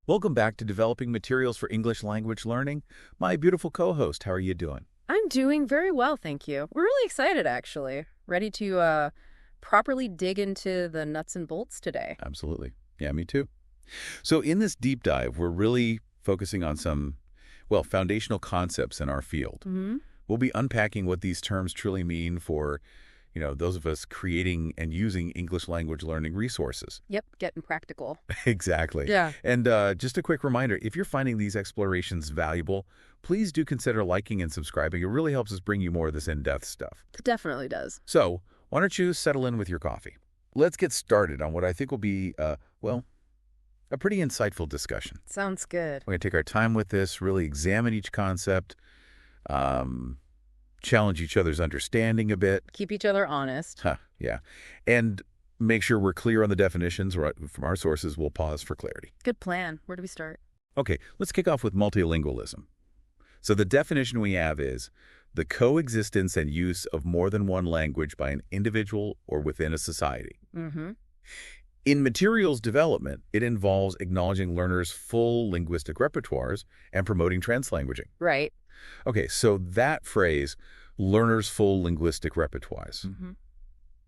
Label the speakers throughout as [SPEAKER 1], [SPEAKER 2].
[SPEAKER 1] Welcome back to Developing Materials for English Language Learning. My beautiful co-host, how are you doing?
[SPEAKER 2] I'm doing very well, thank you. We're really excited, actually. Ready to properly dig into the nuts and bolts today.
[SPEAKER 1] Absolutely. Yeah, me too. So in this deep dive, we're really focusing on some, foundational concepts in our field.
[SPEAKER 2] Mm-hmm.
[SPEAKER 1] We'll be unpacking what these terms truly mean for, those of us creating and using English language learning resources.
[SPEAKER 2] Yep, getting practical.
[SPEAKER 1] Exactly.
[SPEAKER 2] Yeah.
[SPEAKER 1] And just a quick reminder, if you're finding these explorations valuable, please do consider liking and subscribing. It really helps us bring you more of this in-depth stuff.
[SPEAKER 2] It definitely does.
[SPEAKER 1] So why don't you settle in with your coffee? Let's get started on what I think will be, a pretty insightful discussion.
[SPEAKER 2] Sounds good.
[SPEAKER 1] We're going to take our time with this, really examine each concept, challenge each other's understanding a bit.
[SPEAKER 2] Keep each other honest.
[SPEAKER 1] Yeah. And make sure we're clear on the definitions. From our sources, we'll pause for clarity.
[SPEAKER 2] Good plan. Where do we start?
[SPEAKER 1] Okay, let's kick off with multilingualism. So the definition we have is the coexistence and use of more than one language by an individual or within a society.
[SPEAKER 2] Mm-hmm.
[SPEAKER 1] In materials development, it involves acknowledging learners' full linguistic repertoires and promoting translanguaging.
[SPEAKER 2] Right.
[SPEAKER 1] Okay, so that phrase, learners' full linguistic repertoires,
[SPEAKER 2] Mm-hmm.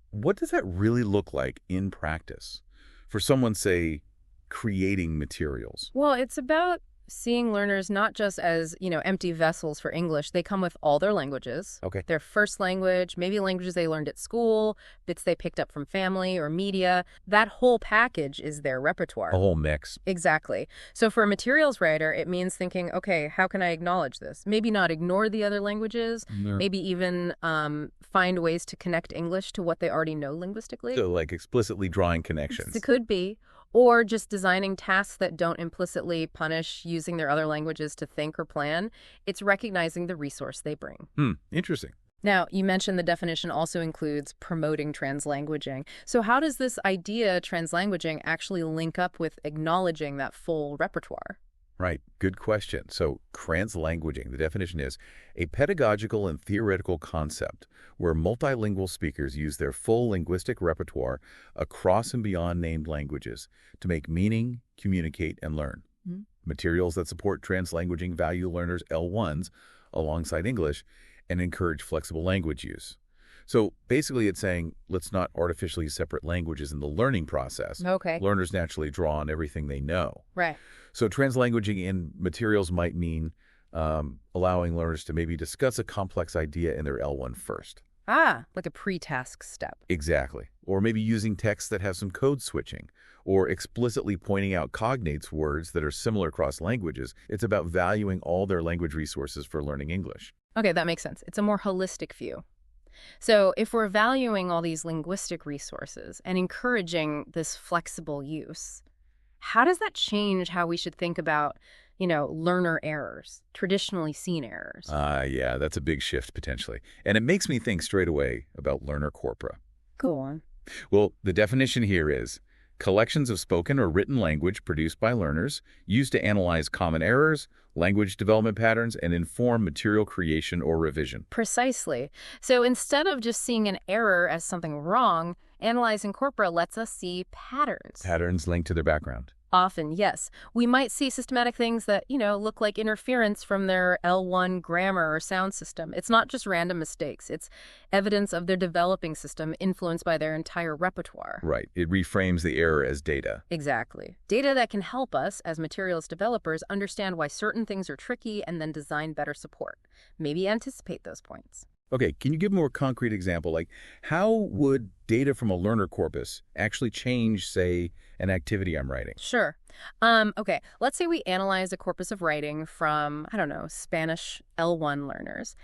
[SPEAKER 1] what does that really look like in practice for someone, say, creating materials?
[SPEAKER 2] Well, it's about seeing learners not just as, empty vessels for English. They come with all their languages.
[SPEAKER 1] Okay.
[SPEAKER 2] Their first language, maybe languages they learned at school, bits they picked up from family or media. That whole package is their repertoire.
[SPEAKER 1] A whole mix.
[SPEAKER 2] Exactly. So for a materials writer, it means thinking, okay, how can I acknowledge this? Maybe not ignore the other languages, maybe even find ways to connect English to what they already know linguistically.
[SPEAKER 1] So like explicitly drawing connections.
[SPEAKER 2] It could be. Or just designing tasks that don't implicitly punish using their other languages to think or plan. It's recognizing the resource they bring.
[SPEAKER 1] Interesting.
[SPEAKER 2] Now, you mentioned the definition also includes promoting translanguaging. So how does this idea, translanguaging, actually link up with acknowledging that full repertoire?
[SPEAKER 1] Right. Good question. So translanguaging, the definition is a pedagogical and theoretical concept where multilingual speakers use their full linguistic repertoire across and beyond named languages to make meaning, communicate, and learn.
[SPEAKER 2] Mm-hmm.
[SPEAKER 1] Materials that support translanguaging value learners' L1s alongside English and encourage flexible language use. So basically it's saying let's not artificially separate languages in the learning process.
[SPEAKER 2] Okay.
[SPEAKER 1] Learners naturally draw on everything they know.
[SPEAKER 2] Right.
[SPEAKER 1] So translanguaging in materials might mean allowing learners to maybe discuss a complex idea in their L1 first.
[SPEAKER 2] Like a pre-task step.
[SPEAKER 1] Exactly. Or maybe using texts that have some code switching, or explicitly pointing out cognates words that are similar across languages. It's about valuing all their language resources for learning English.
[SPEAKER 2] Okay, that makes sense. It's a more holistic view. So if we're valuing all these linguistic resources and encouraging this flexible use, how does that change how we should think about, learner errors, traditionally seen errors?
[SPEAKER 1] Yeah, that's a big shift potentially. And it makes me think straight away about learner corpora.
[SPEAKER 2] Go on.
[SPEAKER 1] Well, the definition here is collections of spoken or written language produced by learners used to analyze common errors, language development patterns, and inform material creation or revision.
[SPEAKER 2] Precisely. So instead of just seeing an error as something wrong, analyzing corpora lets us see patterns.
[SPEAKER 1] Patterns linked to their background.
[SPEAKER 2] Often, yes. We might see systematic things that, look like interference from their L1 grammar or sound system. It's not just random mistakes. It's evidence of their developing system influenced by their entire repertoire.
[SPEAKER 1] Right. It reframes the error as data.
[SPEAKER 2] Exactly. Data that can help us, as materials developers, understand why certain things are tricky and then design better support. Maybe anticipate those points.
[SPEAKER 1] Okay, can you give a more concrete example? Like, how would data from a learner corpus actually change, say, an activity I'm writing?
[SPEAKER 2] Sure. Okay, let's say we analyze a corpus of writing from, Spanish L1 learners,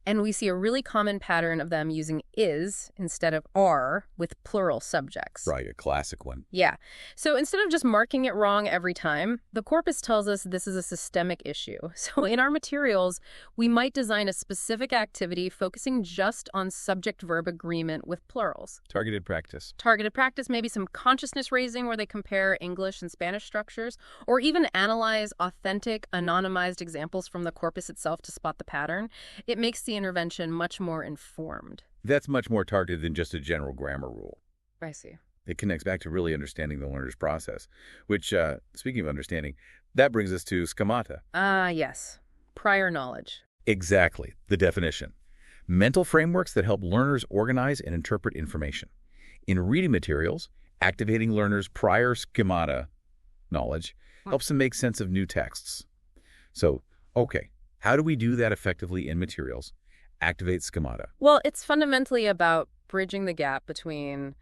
[SPEAKER 2] and we see a really common pattern of them using is instead of are with plural subjects.
[SPEAKER 1] Right, a classic one.
[SPEAKER 2] Yeah. So instead of just marking it wrong every time, the corpus tells us this is a systemic issue. So in our materials, we might design a specific activity focusing just on subject-verb agreement with plurals.
[SPEAKER 1] Targeted practice.
[SPEAKER 2] Targeted practice, maybe some consciousness raising where they compare English and Spanish structures, or even analyze authentic, anonymized examples from the corpus itself to spot the pattern. It makes the intervention much more informed.
[SPEAKER 1] That's much more targeted than just a general grammar rule.
[SPEAKER 2] I see.
[SPEAKER 1] It connects back to really understanding the learner's process, which, speaking of understanding, that brings us to schemata.
[SPEAKER 2] Yes. Prior knowledge.
[SPEAKER 1] Exactly, the definition. Mental frameworks that help learners organize and interpret information. In reading materials, activating learners' prior schemata knowledge helps them make sense of new texts. So, okay, how do we do that effectively in materials? Activate schemata.
[SPEAKER 2] Well, it's fundamentally about bridging the gap between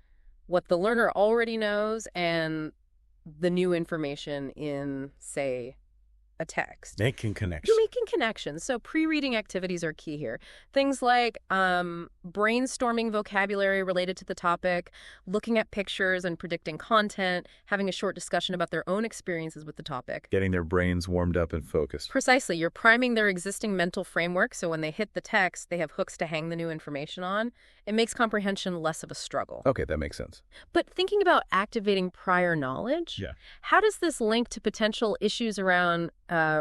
[SPEAKER 2] what the learner already knows and the new information in, say, a text.
[SPEAKER 1] Making connections.
[SPEAKER 2] You're making connections. So pre-reading activities are key here. Things like brainstorming vocabulary related to the topic, looking at pictures and predicting content, having a short discussion about their own experiences with the topic.
[SPEAKER 1] Getting their brains warmed up and focused.
[SPEAKER 2] Precisely. You're priming their existing mental framework, so when they hit the text, they have hooks to hang the new information on. It makes comprehension less of a struggle.
[SPEAKER 1] Okay, that makes sense.
[SPEAKER 2] But thinking about activating prior knowledge, how does this link to potential issues around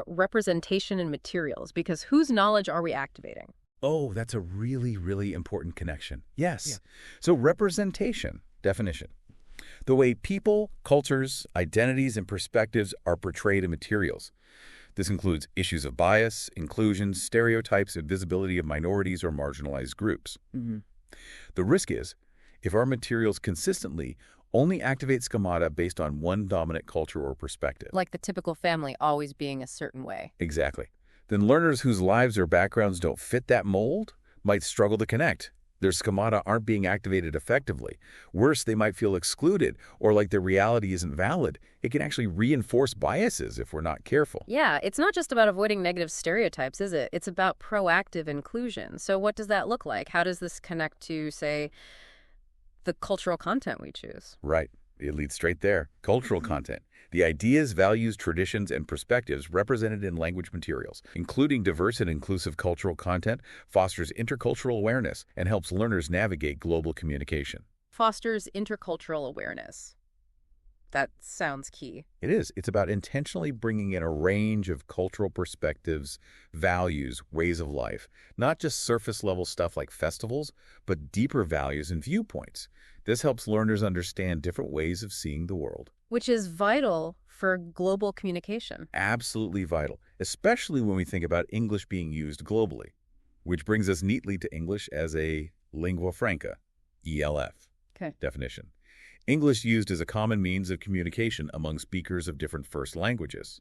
[SPEAKER 2] representation in materials? Because whose knowledge are we activating?
[SPEAKER 1] Oh, that's a really, really important connection. Yes. So representation, definition. The way people, cultures, identities, and perspectives are portrayed in materials. This includes issues of bias, inclusion, stereotypes, and visibility of minorities or marginalized groups. The risk is, if our materials consistently only activate schemata based on one dominant culture or perspective.
[SPEAKER 2] Like the typical family always being a certain way.
[SPEAKER 1] Exactly. Then learners whose lives or backgrounds don't fit that mold might struggle to connect. Their schemata aren't being activated effectively. Worse, they might feel excluded or like their reality isn't valid. It can actually reinforce biases if we're not careful.
[SPEAKER 2] Yeah, it's not just about avoiding negative stereotypes, is it? It's about proactive inclusion. So what does that look like? How does this connect to, say, the cultural content we choose?
[SPEAKER 1] Right. It leads straight there. Cultural content. The ideas, values, traditions, and perspectives represented in language materials, including diverse and inclusive cultural content, fosters intercultural awareness and helps learners navigate global communication.
[SPEAKER 2] Fosters intercultural awareness. That sounds key.
[SPEAKER 1] It is. It's about intentionally bringing in a range of cultural perspectives, values, ways of life, not just surface-level stuff like festivals, but deeper values and viewpoints. This helps learners understand different ways of seeing the world.
[SPEAKER 2] Which is vital for global communication.
[SPEAKER 1] Absolutely vital, especially when we think about English being used globally, which brings us neatly to English as a lingua franca, ELF, definition. English used as a common means of communication among speakers of different first languages.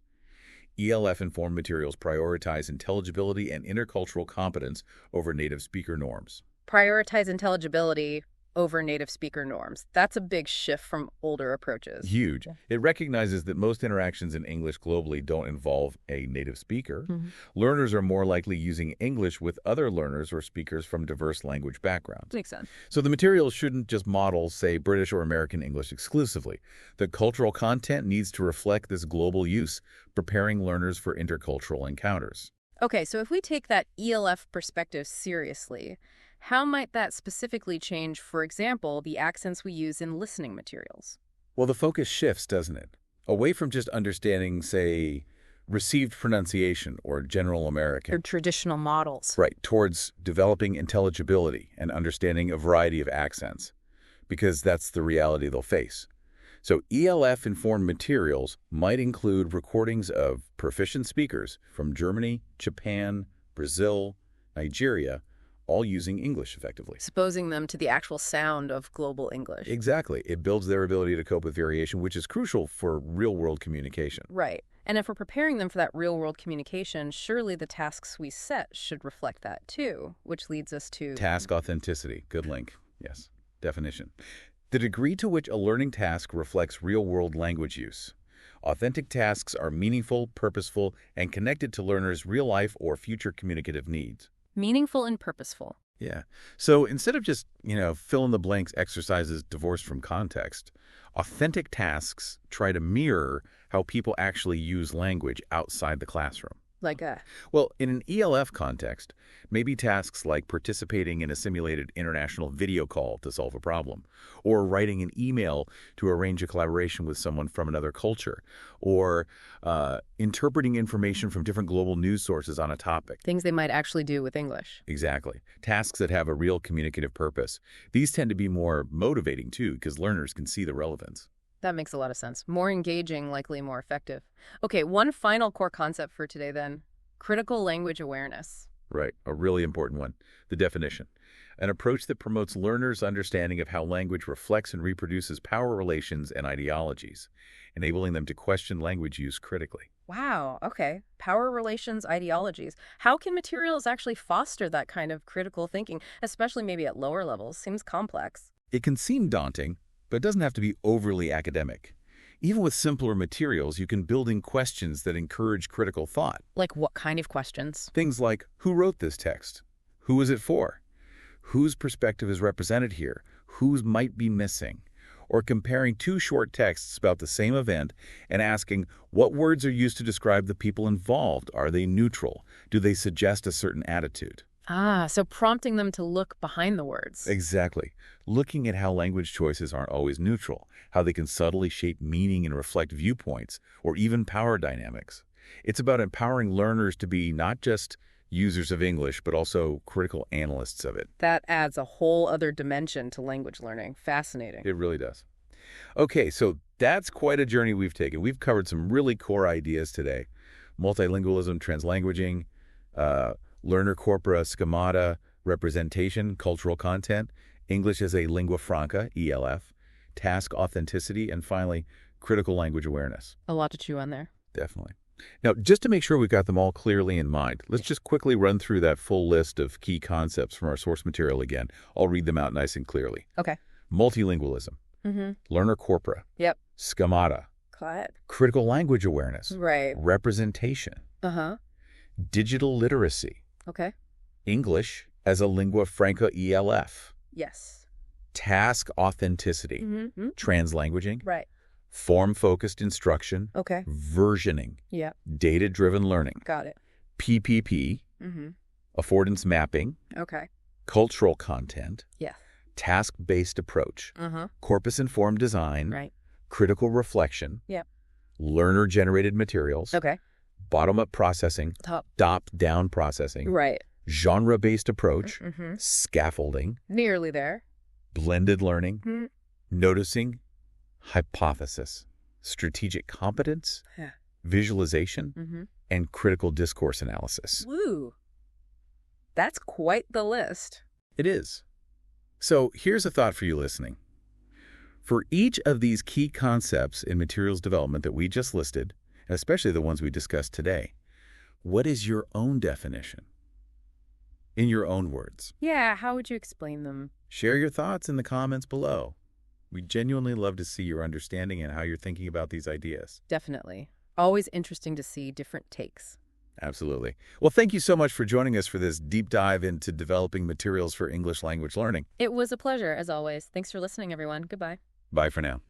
[SPEAKER 1] ELF-informed materials prioritize intelligibility and intercultural competence over native speaker norms.
[SPEAKER 2] Prioritize intelligibility over native speaker norms. That's a big shift from older approaches.
[SPEAKER 1] Huge. It recognizes that most interactions in English globally don't involve a native speaker. Learners are more likely using English with other learners or speakers from diverse language backgrounds.
[SPEAKER 2] Makes sense.
[SPEAKER 1] So the materials shouldn't just model, say, British or American English exclusively. The cultural content needs to reflect this global use, preparing learners for intercultural encounters.
[SPEAKER 2] Okay, so if we take that ELF perspective seriously, how might that specifically change, for example, the accents we use in listening materials?
[SPEAKER 1] Well, the focus shifts, doesn't it? Away from just understanding, say, received pronunciation or general American.
[SPEAKER 2] Or traditional models.
[SPEAKER 1] Right, towards developing intelligibility and understanding a variety of accents, because that's the reality they'll face. So ELF-informed materials might include recordings of proficient speakers from Germany, Japan, Brazil, Nigeria, all using English effectively.
[SPEAKER 2] Exposing them to the actual sound of global English.
[SPEAKER 1] Exactly. It builds their ability to cope with variation, which is crucial for real-world communication.
[SPEAKER 2] Right. And if we're preparing them for that real-world communication, surely the tasks we set should reflect that too, which leads us to...
[SPEAKER 1] Task authenticity. Good link. Yes. Definition. The degree to which a learning task reflects real-world language use. Authentic tasks are meaningful, purposeful, and connected to learners' real-life or future communicative needs.
[SPEAKER 2] Meaningful and purposeful.
[SPEAKER 1] Yeah. So instead of just, fill-in-the-blanks exercises divorced from context, authentic tasks try to mirror how people actually use language outside the classroom.
[SPEAKER 2] Like a...
[SPEAKER 1] Well, in an ELF context, maybe tasks like participating in a simulated international video call to solve a problem, or writing an email to arrange a collaboration with someone from another culture, or interpreting information from different global news sources on a topic.
[SPEAKER 2] Things they might actually do with English.
[SPEAKER 1] Exactly. Tasks that have a real communicative purpose. These tend to be more motivating, too, because learners can see the relevance.
[SPEAKER 2] That makes a lot of sense. More engaging, likely more effective. Okay, one final core concept for today then. Critical language awareness.
[SPEAKER 1] Right, a really important one. The definition. An approach that promotes learners' understanding of how language reflects and reproduces power relations and ideologies, enabling them to question language use critically.
[SPEAKER 2] Wow, okay. Power relations, ideologies. How can materials actually foster that kind of critical thinking, especially maybe at lower levels? Seems complex.
[SPEAKER 1] It can seem daunting, but it doesn't have to be overly academic. Even with simpler materials, you can build in questions that encourage critical thought.
[SPEAKER 2] Like what kind of questions?
[SPEAKER 1] Things like, who wrote this text? Who is it for? Whose perspective is represented here? Whose might be missing? Or comparing two short texts about the same event and asking, what words are used to describe the people involved? Are they neutral? Do they suggest a certain attitude?
[SPEAKER 2] Ah, so prompting them to look behind the words.
[SPEAKER 1] Exactly. Looking at how language choices aren't always neutral, how they can subtly shape meaning and reflect viewpoints, or even power dynamics. It's about empowering learners to be not just users of English, but also critical analysts of it.
[SPEAKER 2] That adds a whole other dimension to language learning. Fascinating.
[SPEAKER 1] It really does. Okay, so that's quite a journey we've taken. We've covered some really core ideas today. Multilingualism, translanguaging, learner corpora, schemata, representation, cultural content, English as a lingua franca, ELF, task authenticity, and finally, critical language awareness.
[SPEAKER 2] A lot to chew on there.
[SPEAKER 1] Definitely. Now, just to make sure we've got them all clearly in mind, let's just quickly run through that full list of key concepts from our source material again. I'll read them out nice and clearly.
[SPEAKER 2] Okay.
[SPEAKER 1] Multilingualism, learner corpora,
[SPEAKER 2] Yep.
[SPEAKER 1] schemata,
[SPEAKER 2] Quiet.
[SPEAKER 1] critical language awareness,
[SPEAKER 2] Right.
[SPEAKER 1] representation,
[SPEAKER 2] Uh-huh.
[SPEAKER 1] digital literacy,
[SPEAKER 2] Okay.
[SPEAKER 1] English as a lingua franca ELF,
[SPEAKER 2] Yes.
[SPEAKER 1] task authenticity, translanguaging,
[SPEAKER 2] Right.
[SPEAKER 1] form-focused instruction,
[SPEAKER 2] Okay.
[SPEAKER 1] versioning,
[SPEAKER 2] Yeah.
[SPEAKER 1] data-driven learning,
[SPEAKER 2] Got it.
[SPEAKER 1] PPP, affordance mapping,
[SPEAKER 2] Okay.
[SPEAKER 1] cultural content,
[SPEAKER 2] Yeah.
[SPEAKER 1] task-based approach, corpus-informed design,
[SPEAKER 2] Right.
[SPEAKER 1] critical reflection,
[SPEAKER 2] Yep.
[SPEAKER 1] learner-generated materials,
[SPEAKER 2] Okay.
[SPEAKER 1] bottom-up processing,
[SPEAKER 2] Top.
[SPEAKER 1] top-down processing,
[SPEAKER 2] Right.
[SPEAKER 1] genre-based approach, scaffolding,
[SPEAKER 2] Nearly there.
[SPEAKER 1] blended learning, noticing, hypothesis, strategic competence,
[SPEAKER 2] Yeah.
[SPEAKER 1] visualization, and critical discourse analysis.
[SPEAKER 2] Woo. That's quite the list.
[SPEAKER 1] It is. So here's a thought for you listening. For each of these key concepts in materials development that we just listed, and especially the ones we discussed today, what is your own definition? In your own words.
[SPEAKER 2] Yeah, how would you explain them?
[SPEAKER 1] Share your thoughts in the comments below. We genuinely love to see your understanding and how you're thinking about these ideas.
[SPEAKER 2] Definitely. Always interesting to see different takes.
[SPEAKER 1] Absolutely. Well, thank you so much for joining us for this deep dive into developing materials for English language learning.
[SPEAKER 2] It was a pleasure, as always. Thanks for listening, everyone. Goodbye.
[SPEAKER 1] Bye for now.